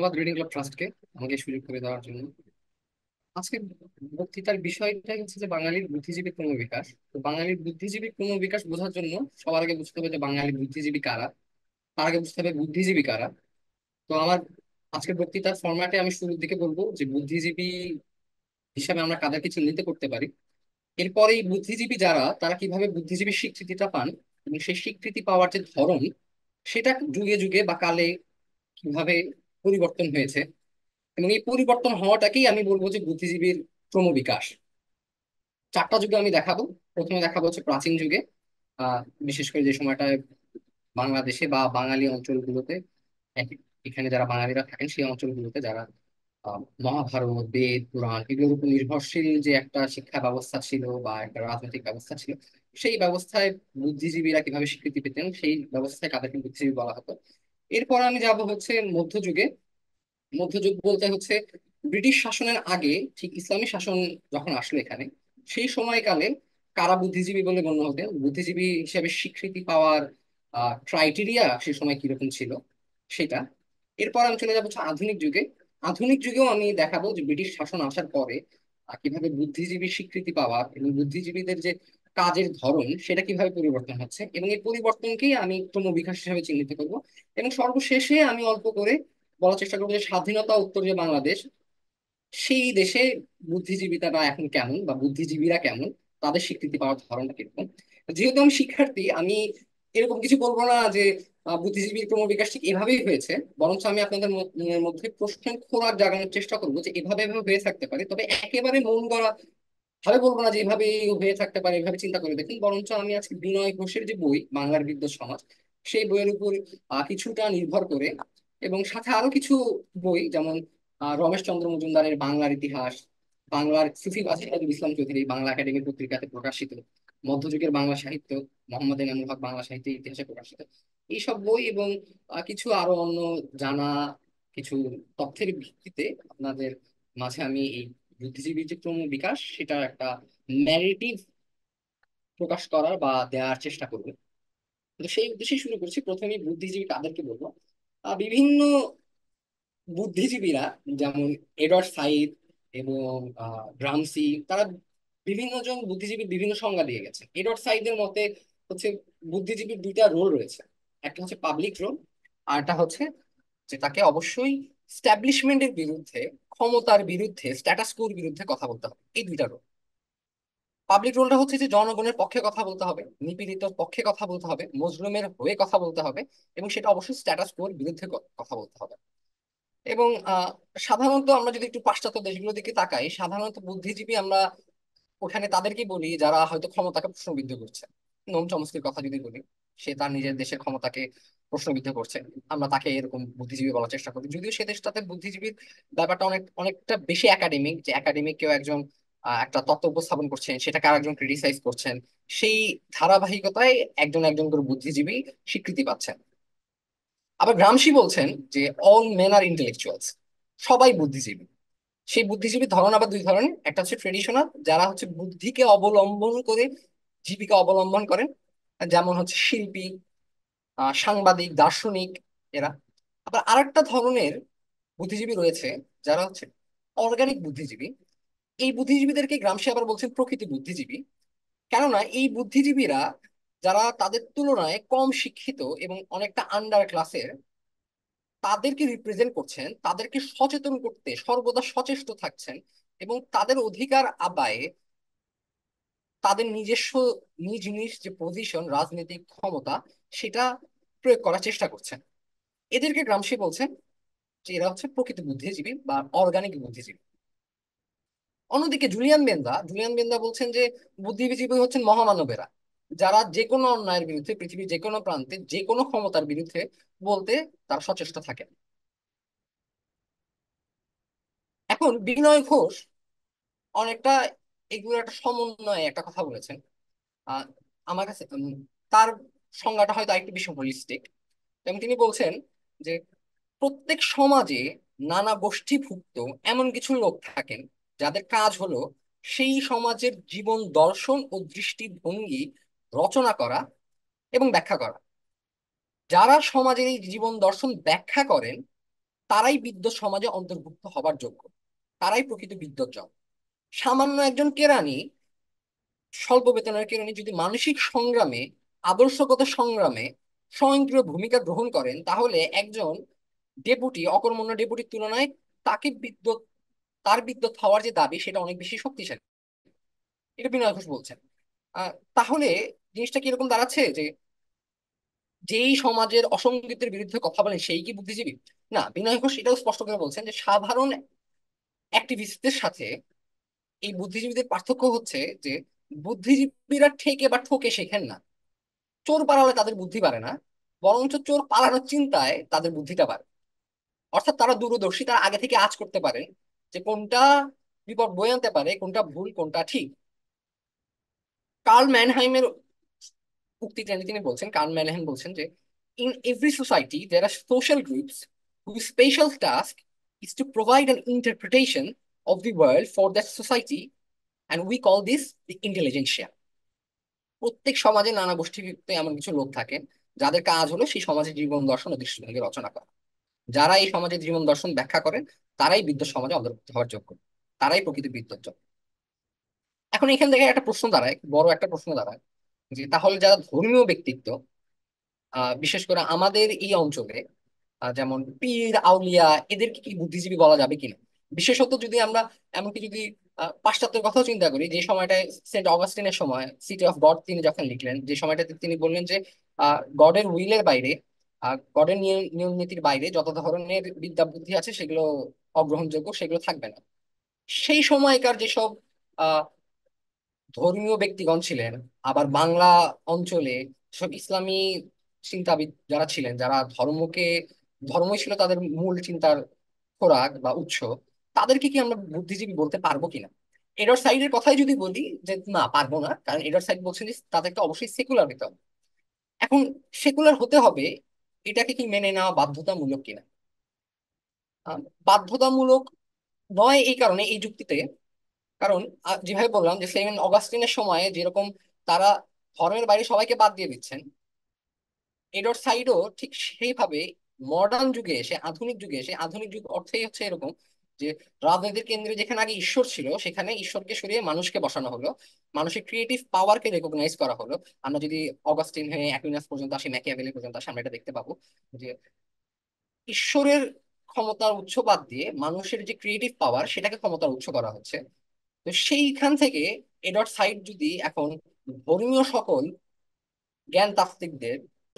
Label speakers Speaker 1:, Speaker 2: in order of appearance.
Speaker 1: ধন্যবাদ reading club ট্রাস্টকে আমাকে এই সুযোগ করে দেওয়ার জন্য। আজকে বক্তৃতার বিষয়টা হচ্ছে যে বাঙালির বুদ্ধিজীবী ক্রমবিকাশ। তো বাঙালির বুদ্ধিজীবী ক্রমবিকাশ বোঝার জন্য সবার আগে বুঝতে হবে যে বাঙালি বুদ্ধিজীবী কারা, তার আগে বুঝতে হবে বুদ্ধিজীবী কারা। তো আমার আজকের বক্তৃতার ফরম্যাটে আমি শুরুর দিকে বলবো যে বুদ্ধিজীবী হিসাবে আমরা কাদেরকে চিহ্নিত করতে পারি। এরপরে এই বুদ্ধিজীবী যারা, তারা কিভাবে বুদ্ধিজীবীর স্বীকৃতিটা পান এবং সেই স্বীকৃতি পাওয়ার যে ধরন, সেটা যুগে যুগে বা কালে কিভাবে পরিবর্তন হয়েছে, এবং এই পরিবর্তন হওয়াটাকেই আমি বলবো যে বুদ্ধিজীবীর ক্রমবিকাশ। চারটা যুগে আমি দেখাবো। প্রথমে দেখাবো হচ্ছে প্রাচীন যুগে, আহ বিশেষ করে যে সময়টায় বাংলাদেশে বা বাঙালি অঞ্চলগুলোতে, এখানে যারা বাঙালিরা থাকেন সেই অঞ্চলগুলোতে যারা মহাভারত, বেদ, পুরাণ এগুলোর উপর নির্ভরশীল যে একটা শিক্ষা ব্যবস্থা ছিল বা একটা রাজনৈতিক ব্যবস্থা ছিল, সেই ব্যবস্থায় বুদ্ধিজীবীরা কিভাবে স্বীকৃতি পেতেন, সেই ব্যবস্থায় কাদেরকে বুদ্ধিজীবী বলা হতো। এরপর আমি যাব হচ্ছে মধ্যযুগে। মধ্যযুগ বলতে হচ্ছে ব্রিটিশ শাসনের আগে, ঠিক ইসলামী শাসন যখন আসলো এখানে, সেই সময়কালে কারা বুদ্ধিজীবী বলে গণ্য হতেন, বুদ্ধিজীবী হিসেবে স্বীকৃতি পাওয়ার ক্রাইটেরিয়া সে সময় কিরকম ছিল সেটা। এরপর আমি চলে যাবো হচ্ছে আধুনিক যুগে। আধুনিক যুগেও আমি দেখাবো যে ব্রিটিশ শাসন আসার পরে কিভাবে বুদ্ধিজীবী স্বীকৃতি পাওয়া এবং বুদ্ধিজীবীদের যে কাজের ধরন সেটা কিভাবে পরিবর্তন হচ্ছে, এবং এই পরিবর্তনকেই আমি ক্রমবিকাশ হিসেবে চিহ্নিত করব। এবং সর্বশেষে আমি অল্প করে বলার চেষ্টা করবো যে স্বাধীনতা উত্তর যে বাংলাদেশ, সেই দেশে বুদ্ধিজীবিতাটা এখন কেমন বা বুদ্ধিজীবীরা কেমন, তাদের স্বীকৃতি পাওয়ার ধরনটা কিরকম। যেহেতু আমি শিক্ষার্থী, আমি এরকম কিছু বলবো না যে বুদ্ধিজীবীর ক্রমবিকাশ ঠিক এভাবেই হয়েছে, বরঞ্চ আমি আপনাদের মধ্যে প্রশ্ন খোরাক জাগানোর চেষ্টা করবো যে এভাবে এভাবে হয়ে থাকতে পারে, তবে একেবারে মন গড়া ভাবে বলবো না যে এভাবে হয়ে থাকতে পারে, এভাবে চিন্তা করে দেখুন। বরঞ্চ আমি আজকে বিনয় ঘোষের যে বই বাংলার বিদ্যা সমাজ, সেই বইয়ের উপর কিছুটা নির্ভর করে, এবং সাথে আরো কিছু বই যেমন রমেশ চন্দ্র মজুমদারের বাংলার ইতিহাস, বাংলার সুফিবাদ সিরাজুল ইসলাম চৌধুরী বাংলা একাডেমি পত্রিকাতে প্রকাশিত, মধ্যযুগের বাংলা সাহিত্য মোহাম্মদ এনামুল হক বাংলা সাহিত্য ইতিহাসে প্রকাশিত এইসব বই, এবং কিছু আরো অন্য জানা কিছু তথ্যের ভিত্তিতে আপনাদের মাঝে আমি এই বুদ্ধিজীবীর যে ক্রম বিকাশ সেটা একটা ন্যারেটিভ প্রকাশ করার বা দেওয়ার চেষ্টা করবে। তো সেই উদ্দেশ্যে শুরু করছি। প্রথমেই বুদ্ধিজীবী কাদেরকে বলবো। বিভিন্ন বুদ্ধিজীবীরা, যেমন এডওয়ার্ড সাইড এবং গ্রামসি, তারা বিভিন্ন জন বুদ্ধিজীবীর বিভিন্ন সংজ্ঞা দিয়ে গেছে। এডওয়ার্ড সাইডের মতে হচ্ছে বুদ্ধিজীবীর দুইটা রোল রয়েছে, একটা হচ্ছে পাবলিক রোল, আর একটা হচ্ছে যে তাকে অবশ্যই স্ট্যাবলিশমেন্টের বিরুদ্ধে, ক্ষমতার বিরুদ্ধে, স্ট্যাটাস কোর বিরুদ্ধে কথা বলতে হবে। এই দুইটা রোল। পাবলিক রোলটা হচ্ছে যে জনগণের পক্ষে কথা বলতে হবে, নিপীড়িতর পক্ষে কথা বলতে হবে, মজলুমের হয়ে কথা বলতে হবে, এবং সেটা অবশ্যই স্ট্যাটাস কোর বিরুদ্ধে কথা বলতে হবে। এবং সাধারণত আমরা যদি একটু পাশ্চাত্য দেশগুলোর দিকে তাকাই, সাধারণত বুদ্ধিজীবী আমরা ওখানে তাদেরকে বলি যারা হয়তো ক্ষমতাকে প্রশ্নবিদ্ধ করছে। নোম চমস্কির কথা যদি বলি, সে তার নিজের দেশের ক্ষমতাকে প্রশ্নবিদ্ধ করছে, আমরা তাকে এরকম বুদ্ধিজীবী বলার চেষ্টা করি। যদিও সে দেশটাতে বুদ্ধিজীবীর ব্যাপারটা অনেকটা বেশি একাডেমিক, যে একাডেমিক কেউ একজন একটা তত্ত্ব উপস্থাপন করছেন, সেটাকে আরেকজন ক্রিটিসাইজ করছেন, সেই ধারাবাহিকতায় একজন একজন করে বুদ্ধিজীবী স্বীকৃতি পাচ্ছেন। আবার গ্রামসি বলছেন যে অল মেন আর ইন্টেলেকচুয়ালস, সবাই বুদ্ধিজীবী। সেই বুদ্ধিজীবীর ধরন আবার দুই ধরনের, একটা হচ্ছে ট্রেডিশনাল, যারা হচ্ছে বুদ্ধিকে অবলম্বন করে জীবিকা অবলম্বন করেন, যেমন হচ্ছে শিল্পী, সাংবাদিক, দার্শনিক, এরা। আবার আরেকটা ধরনের বুদ্ধিজীবী রয়েছে যারা হচ্ছে অর্গানিক বুদ্ধিজীবী। এই বুদ্ধিজীবীদেরকে গ্রামসি আবার বলছেন প্রকৃতি বুদ্ধিজীবী। কেননা এই বুদ্ধিজীবীরা, যারা তাদের তুলনায় কম শিক্ষিত এবং অনেকটা আন্ডার ক্লাসের, তাদেরকে রিপ্রেজেন্ট করছেন, তাদেরকে সচেতন করতে সর্বদা সচেষ্ট থাকছেন, এবং তাদের অধিকার আদায়ে তাদের নিজস্ব নিজ নিজ যে পজিশন, রাজনৈতিক ক্ষমতা, সেটা প্রয়োগ করার চেষ্টা করছেন। এদেরকে গ্রামসি বলছেন যে এরা হচ্ছে প্রকৃত বুদ্ধিজীবী বা অর্গানিক বুদ্ধিজীবী। অন্যদিকে জুলিয়ান বেন্দা বলছেন যে বুদ্ধিজীবী হচ্ছেন মহামানবেরা, যারা যে কোনো অন্যায়ের বিরুদ্ধে, পৃথিবীর যে কোনো প্রান্তে যে কোনো ক্ষমতার বিরুদ্ধে বলতে তারা সচেষ্ট থাকেন। এখন বিনয় ঘোষ অনেকটা এগুলোর একটা সমন্বয়ে একটা কথা বলেছেন। আহ, আমার কাছে তার সংজ্ঞাটা হয়তো একটু বেশি হোলিস্টিক। এবং তিনি বলছেন যে প্রত্যেক সমাজে নানা গোষ্ঠীভুক্ত এমন কিছু লোক থাকেন যাদের কাজ হলো সেই সমাজের জীবন দর্শন ও দৃষ্টিভঙ্গি রচনা করা এবং ব্যাখ্যা করা। যারা সমাজের এই জীবন দর্শন ব্যাখ্যা করেন,
Speaker 2: তারাই বিদ্যৎ সমাজে অন্তর্ভুক্ত হবার যোগ্য, তারাই প্রকৃত বিদ্যৎজন। সামান্য একজন কেরানি, স্বল্প বেতনের কেরানি যদি মানসিক সংগ্রামে, আদর্শগত সংগ্রামে স্বয়ংক্রিয় ভূমিকা গ্রহণ করেন, তাহলে একজন ডেপুটি, অকর্মণ্য ডেপুটির তুলনায় তাকে বিদ্যুৎ, তার বিদ্যুৎ হওয়ার যে দাবি সেটা অনেক বেশি শক্তিশালী। এটা বিনয় ঘোষ বলছেন। তাহলে জিনিসটা কিরকম দাঁড়াচ্ছে যে যেই সমাজের অসঙ্গতির বিরুদ্ধে কথা বলেন সেই কি বুদ্ধিজীবী? না, বিনয় ঘোষ এটাও স্পষ্ট করে বলছেন যে সাধারণ অ্যাক্টিভিস্টদের সাথে এই বুদ্ধিজীবীদের পার্থক্য হচ্ছে যে বুদ্ধিজীবীরা ঠেকে বা ঠকে শেখেন না। চোর পালালে তাদের বুদ্ধি বাড়ে না, বরঞ্চ চোর পালানোর চিন্তায় তাদের বুদ্ধিটা বাড়ে। অর্থাৎ তারা দূরদর্শী, তারা আগে থেকে আঁচ করতে পারেন যে কোনটা বিপদ বয়ে আনতে পারে, কোনটা ভুল কোনটা ঠিক। কার্ল ম্যানহাইমের উক্তি টেনে তিনি বলছেন, কার্ল ম্যানহাইম বলছেন যে in every society there are social groups whose special task is to provide an interpretation of the world for that society, and we call this the intelligentsia. প্রত্যেক সমাজে নানা গোষ্ঠীতে এমন কিছু লোক থাকেন যাদের কাজ হলো সেই সমাজের জীবন দর্শন ও দৃষ্টিভঙ্গি রচনা করা। যারা এই সমাজের জীবন দর্শন ব্যাখ্যা করেন তারাই বিদ্যুৎ সমাজে অন্তর্ভুক্ত হওয়ার যোগ্য, তারাই প্রকৃত বিদ্যুৎ। এখন এখান থেকে একটা প্রশ্ন দাঁড়ায়, বড় একটা প্রশ্ন দাঁড়ায়, যে তাহলে যারা ধর্মীয় ব্যক্তিত্ব, বিশেষ করে আমাদের এই অঞ্চলে, যেমন পীর আউলিয়া, এদেরকে কি বুদ্ধিজীবী বলা যাবে কিনা? বিশেষত যদি আমরা এমনকি যদি পাশ্চাত্যের কথাও চিন্তা করি, যে সময়টায় সেন্ট অগাস্টিনের সময় সিটি অফ গড তিনি যখন লিখলেন, যে সময়টাতে তিনি বললেন যে গডের উইলের বাইরে, গডের নিয়ম নিয়ম নীতির বাইরে যত ধরনের বিদ্যা বুদ্ধি আছে সেগুলো অগ্রহণযোগ্য, সেগুলো থাকবে না। সেই সময়কার যেসব ধর্মীয় ব্যক্তিগণ ছিলেন, আবার বাংলা অঞ্চলে সব ইসলামী চিন্তাবিদ যারা ছিলেন, যারা ধর্মকে, ধর্মই ছিল তাদের মূল চিন্তার খোরাক বা উৎস, তাদেরকে কি আমরা বুদ্ধিজীবী বলতে পারবো কিনা? এডার সাইডের কথাই যদি বলি যে না, পারবো না, কারণ এডার সাইড বলছেন যে তাদেরকে অবশ্যই সেকুলার হতে হবে। এখন সেকুলার হতে হবে, এটাকে কি মেনে নেওয়া বাধ্যতামূলক কিনা? আহ, বাধ্যতামূলক নয় এই কারণে, এই যুক্তিতে, কারণ যেভাবে বললাম যে সেভেন অগাস্টিনের সময়ে যেরকম তারা ধর্মের বাইরে সবাইকে বাদ দিয়ে দিচ্ছেন, এডর সাইডও ঠিক সেইভাবে মডার্ন যুগে এসে, আধুনিক যুগে এসে, আধুনিক যুগ অর্থই হচ্ছে এরকম যে রাজনীতির কেন্দ্রে যেখানে আগে ঈশ্বর ছিল সেখানে ঈশ্বরকে সরিয়ে মানুষকে বসানো হলো, মানুষের ক্রিয়েটিভ পাওয়ারকে রেকগনাইজ করা হলো। আমরা যদি অগাস্টিন হয়ে অ্যাকুইনাস পর্যন্ত আসি, ম্যাকিয়াভেলি পর্যন্ত আসি, আমরা এটা দেখতে পাবো যে ঈশ্বরের ক্ষমতার উৎস বাদ দিয়ে মানুষের যে ক্রিয়েটিভ পাওয়ার সেটাকে ক্ষমতার উৎস করা হচ্ছে। তো সেইখান থেকে এডওয়ার্ড সাইড যদি এখন ধর্মীয় সকল জ্ঞান তাত্ত্বিকদের